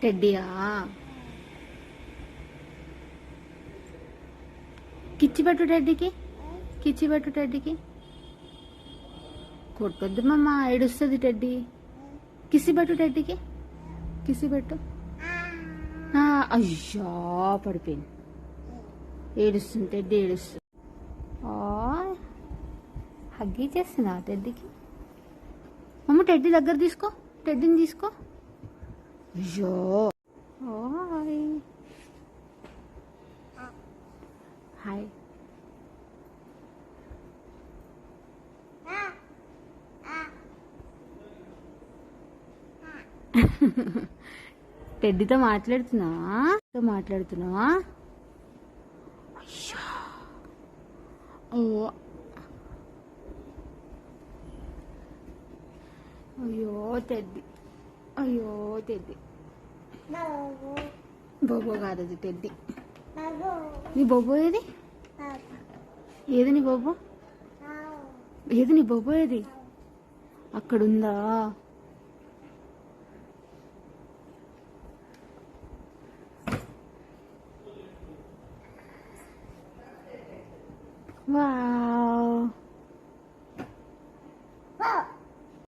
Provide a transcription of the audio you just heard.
టెడ్డీయా? కిచ్చి పెట్టు టెడ్డీకి, కిచ్చి పెట్టు టెడ్డీకి. కొట్టొద్దు మమ్మ, ఏడుస్తుంది టెడ్డీ. కిసి పెట్టు టెడ్డీకి, కిసి పెట్టు. అయ్యా పడిపోయింది. ఏడుస్తుంది టెడ్డీ, ఏడుస్తుంది. హగ్గీ చేస్తున్నా టెడ్డీకి. మమ్మ టెడ్డీ దగ్గర తీసుకో, టెడ్డీని తీసుకో. అయ్యో హాయ్ హాయ్. టెడ్డీతో మాట్లాడుతున్నావా? అయ్యో అయ్యో టెడ్డీ, అయ్యో టెడ్డీ. బొబ్బో కాదు అది టెడ్డీ. నీ బొబ్బో ఏది? ఏది నీ బొబ్బో? ఏది నీ బొబ్బో ఏది? అక్కడుందా? వా